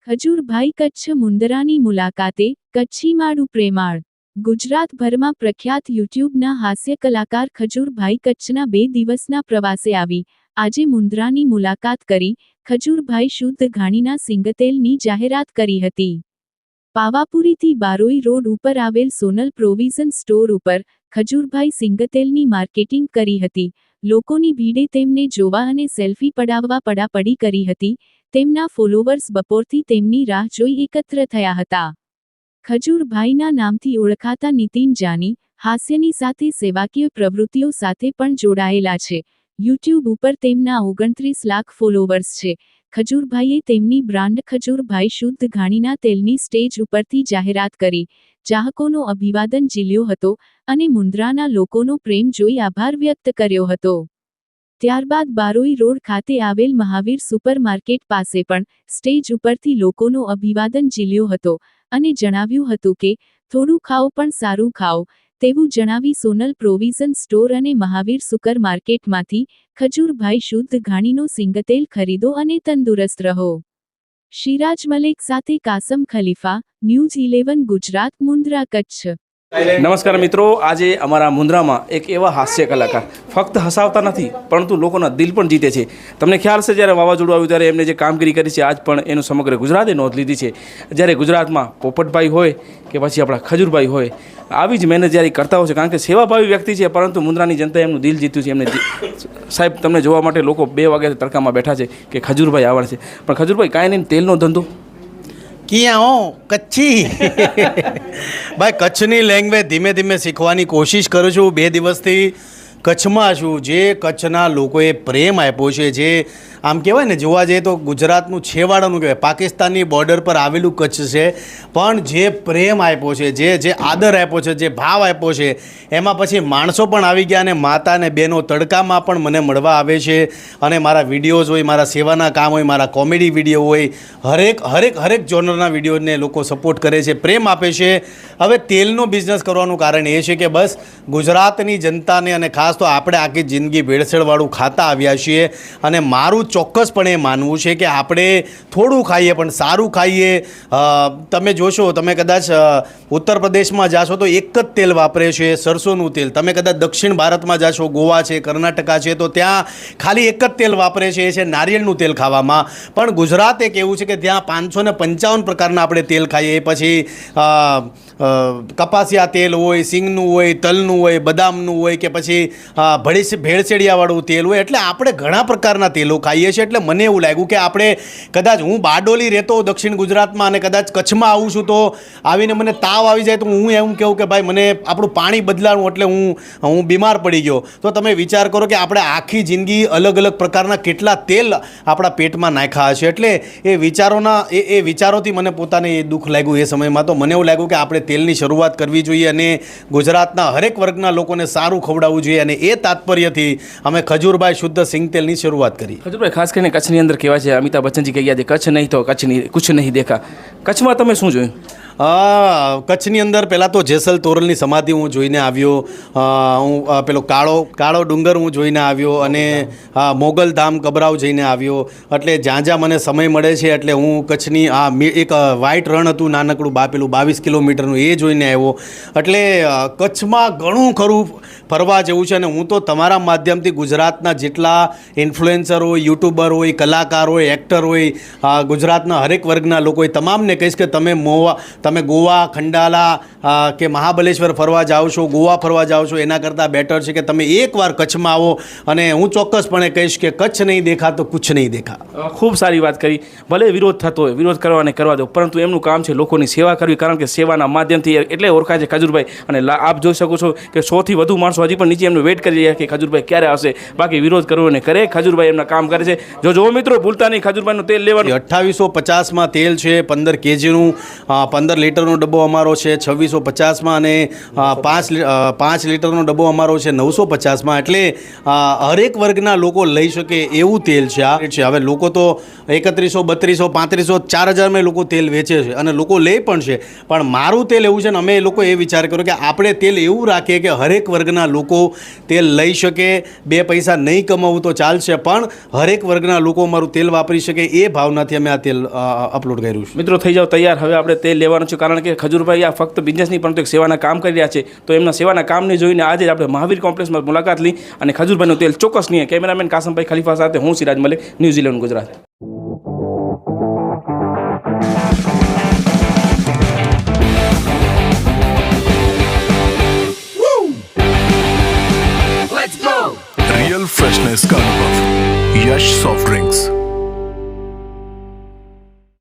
ખજૂરભાઈ કચ્છ મુંદરાની મુલાકાતે, કચ્છી માડું પ્રેમાળ। ગુજરાતભરમાં પ્રખ્યાત યુટ્યુબના હાસ્ય કલાકાર ખજૂરભાઈ કચ્છના 2 દિવસના પ્રવાસે આવી આજે મુંદરાની મુલાકાત કરી ખજૂરભાઈ શુદ્ધ ઘાણીના સિંગતેલની જાહેરાત કરી હતી। પાવાપુરીથી બારોઈ રોડ ઉપર આવેલ સોનલ પ્રોવિઝન સ્ટોર ઉપર ખજૂરભાઈ સિંગતેલની માર્કેટિંગ કરી હતી। લોકોની ભીડે તેમને જોવા અને સેલ્ફી પડાવવા પડાપડી કરી હતી। તેમના ફોલોવર્સ બપોરથી તેમની રાહ જોઈ એકત્ર થયા હતા। ખજૂરભાઈના નામથી ઓળખાતા નીતિન જાની હાસ્યની સાથે સેવાકીય પ્રવૃત્તિઓ સાથે પણ જોડાયેલા છે। યુટ્યુબ ઉપર તેમના 29 લાખ ફોલોવર્સ છે। ખજૂરભાઈએ તેમની બ્રાન્ડ ખજૂરભાઈ શુદ્ધ ઘાણીના તેલની સ્ટેજ ઉપરથી જાહેરાત કરી। ચાહકોનો અભિવાદન ઝીલ્યો હતો અને મુંદ્રાના લોકોનો પ્રેમ જોઈ આભાર વ્યક્ત કર્યો હતો। ત્યારબાદ બારોઈ રોડ ખાતે આવેલ મહાવીર સુપર માર્કેટ પાસે પણ સ્ટેજ ઉપરથી લોકોનો અભિવાદન ઝીલ્યો હતો અને જણાવ્યું હતું કે થોડું ખાઓ પણ સારું ખાઓ તેવું જણાવી સોનલ પ્રોવિઝન સ્ટોર અને મહાવીર સુપર માર્કેટમાંથી ખજૂરભાઈ શુદ્ધ ઘાણીનો સિંગતેલ ખરીદો અને તંદુરસ્ત રહો। શિરાજ મલેક સાથે કાસમ ખલીફા, ન્યૂઝ 11 ગુજરાત, મુંદ્રા, કચ્છ। નમસ્કાર મિત્રો, આજે અમારા મુંદ્રામાં એક એવા હાસ્ય કલાકાર ફક્ત હસાવતા નથી પરંતુ લોકોના દિલ પણ જીતે છે। તમને ખ્યાલ છે જ્યારે વાવાઝોડું આવ્યું ત્યારે એમને જે કામગીરી કરી છે આજ પણ એનું સમગ્ર ગુજરાતે નોંધ લીધી છે। જ્યારે ગુજરાતમાં પોપટભાઈ હોય કે પછી આપણા ખજૂરભાઈ હોય આવી જ મહેનત જ્યારે કરતા હોય છે કારણ કે સેવાભાવી વ્યક્તિ છે પરંતુ મુંદ્રાની જનતાએ એમનું દિલ જીત્યું છે। એમને સાહેબ તમને જોવા માટે લોકો 2 વાગ્યાથી તડકામાં બેઠા છે કે ખજૂરભાઈ આવવાના છે પણ ખજૂરભાઈ કાંઈ નહીં તેલનો ધંધો ક્યાં હો કચ્છી ભાઈ કચ્છની લેંગ્વેજ ધીમે ધીમે શીખવાની કોશિશ કરું છું। 2 દિવસથી કચ્છમાં છું। જે કચ્છના લોકોએ પ્રેમ આપ્યો છે, જે આમ કહેવાય ને જોવા જઈએ તો ગુજરાતનું છેવાડાનું કહેવાય, પાકિસ્તાનની બોર્ડર પર આવેલું કચ્છ છે, પણ જે પ્રેમ આપ્યો છે, જે આદર આપ્યો છે, જે ભાવ આપ્યો છે એમાં પછી માણસો પણ આવી ગયા અને માતા અને બહેનો તડકામાં પણ મને મળવા આવે છે અને મારા વિડીયોઝ હોય, મારા સેવાના કામ હોય, મારા કોમેડી વિડીયો હોય, હરેક જોનરના વિડીયોને લોકો સપોર્ટ કરે છે, પ્રેમ આપે છે। હવે તેલનો બિઝનેસ કરવાનું કારણ એ છે કે બસ ગુજરાતની જનતાને અને ખાસ તો આપણે આખી જિંદગી ભેળસેળવાળું ખાતા આવ્યા છીએ અને મારું ચોક્કસપણે માનવું છે કે આપણે થોડું ખાઈએ પણ સારું ખાઈએ। તમે જોશો, તમે કદાચ ઉત્તર પ્રદેશમાં જાશો તો એક જ તેલ વાપરે છે, સરસોનું તેલ। તમે કદાચ દક્ષિણ ભારતમાં જાશો, ગોવા છે, કર્ણાટકા છે, તો ત્યાં ખાલી એક જ તેલ વાપરે છે, એ છે નારિયેળનું તેલ ખાવામાં। પણ ગુજરાત એક એવું છે કે ત્યાં 555 પ્રકારના આપણે તેલ ખાઈએ। પછી કપાસિયા તેલ હોય, સિંગનું હોય, તલનું હોય, બદામનું હોય કે પછી ભેળસેળિયાવાળું તેલ હોય, એટલે આપણે ઘણા પ્રકારના તેલો ખાઈએ છીએ। એટલે મને એવું લાગ્યું કે આપણે કદાચ હું બારડોલી રહેતો હોઉં દક્ષિણ ગુજરાતમાં અને કદાચ કચ્છમાં આવું છું તો આવીને મને તાવ આવી જાય તો હું એમ કહું કે ભાઈ મને આપણું પાણી બદલાવું એટલે હું બીમાર પડી ગયો। તો તમે વિચાર કરો કે આપણે આખી જિંદગી અલગ અલગ પ્રકારના કેટલા તેલ આપણા પેટમાં નાખ્યા હશે। એટલે એ વિચારોથી મને પોતાને એ દુઃખ લાગ્યું એ સમયમાં। તો મને એવું લાગ્યું કે આપણે તેલની શરૂઆત કરવી જોઈએ અને ગુજરાતના હરેક વર્ગના લોકોને સારું ખવડાવવું જોઈએ અને એ તાત્પર્યથી અમે ખજૂરભાઈ શુદ્ધ સિંગ તેલની શરૂઆત કરી। ખજૂરભાઈ, ખાસ કરીને કચ્છની અંદર કહેવાય છે, અમિતાભ બચ્ચનજી કહી ગયા છે, કચ્છ નહીં તો કચ્છની કુછ નહીં દેખા। કચ્છમાં તમે શું જોયું? કચ્છની અંદર પહેલાં તો જેસલ તોરલની સમાધિ હું જોઈને આવ્યો, હું પેલો કાળો ડુંગર હું જોઈને આવ્યો અને મોગલ ધામ કબરાવ જઈને આવ્યો। એટલે જ્યાં મને સમય મળે છે એટલે હું કચ્છની એક વ્હાઇટ રણ હતું નાનકડું પેલું 22 કિલોમીટરનું, એ જોઈને આવ્યો। એટલે કચ્છમાં ઘણું ખરું ફરવા જેવું છે અને હું તો તમારા માધ્યમથી ગુજરાતના જેટલા ઇન્ફ્લુએન્સર હોય, યુટ્યુબર હોય, કલાકાર હોય, એક્ટર હોય, ગુજરાતના હરેક વર્ગના લોકો હોય, તમામને કહીશ કે તમે ગોવા, ખંડાલા કે મહાબલેશ્વર ફરવા જાઓ છો, ગોવા ફરવા જાઓ છો, એના કરતાં બેટર છે કે તમે એકવાર કચ્છમાં આવો અને હું ચોક્કસપણે કહીશ કે કચ્છ નહીં દેખા તો કુછ નહીં દેખા। ખૂબ સારી વાત કરી। ભલે વિરોધ થતો હોય, વિરોધ કરવાને કરવા દો, પરંતુ એમનું કામ છે લોકોની સેવા કરવી, કારણ કે સેવાના માધ્યમથી એટલે ઓળખાય છે ખજૂરભાઈ। અને આપ જોઈ શકો છો કે 100થી વધુ માણસો હજી પણ નીચે એમનું વેઇટ કરી રહ્યા કે ખજૂરભાઈ ક્યારે આવશે। બાકી વિરોધ કરવો અને કરે, ખજૂરભાઈ એમના કામ કરે છે। જો મિત્રો ભૂલતા નહીં, ખજૂરભાઈનું તેલ લેવાનું 2850માં તેલ છે, 15 kgનું, 15 લીટરનો ડબ્બો અમારો છે 2650માં અને 5 લીટરનો ડબ્બો અમારો છે 950માં. એટલે હરેક વર્ગના લોકો લઈ શકે એવું તેલ છે આ છે. હવે લોકો તો 3100, 3200, 3500, 4000માં લોકો તેલ વેચે છે અને લોકો લે પણ છે. પણ મારું તેલ એવું છે ને, અમે એ લોકો એ વિચાર કર્યો કે આપણે તેલ એવું રાખીએ કે હરેક વર્ગના લોકો તેલ લઈ શકે. 2 પૈસા નહીં કમાવું તો ચાલશે, પણ હરેક વર્ગના લોકો મારું તેલ વાપરી શકે, એ ભાવનાથી અમે આ તેલ અપલોડ કર્યું છે. મિત્રો થઈ જાવ તૈયાર, હવે આપણે તેલ લેવાનું છે. કારણ કે ખજૂરભાઈ આ ફક્ત બિઝનેસ નહીં પરંતુ એક સેવાના કામ કરી રહ્યા છે. તો એમના સેવાના કામને જોઈને આજે જ આપણે મહાવીર કોમ્પ્લેક્સમાં મુલાકાત લઈ અને ખજૂરભાઈનું તેલ ચોક્કસ નહીં. કેમેરામેન કાસમભાઈ ખલીફા સાથે હું Siraj Malik, New Zealand, Gujarat. Real freshness का अनुभव यश सॉफ्ट ड्रिंक्स.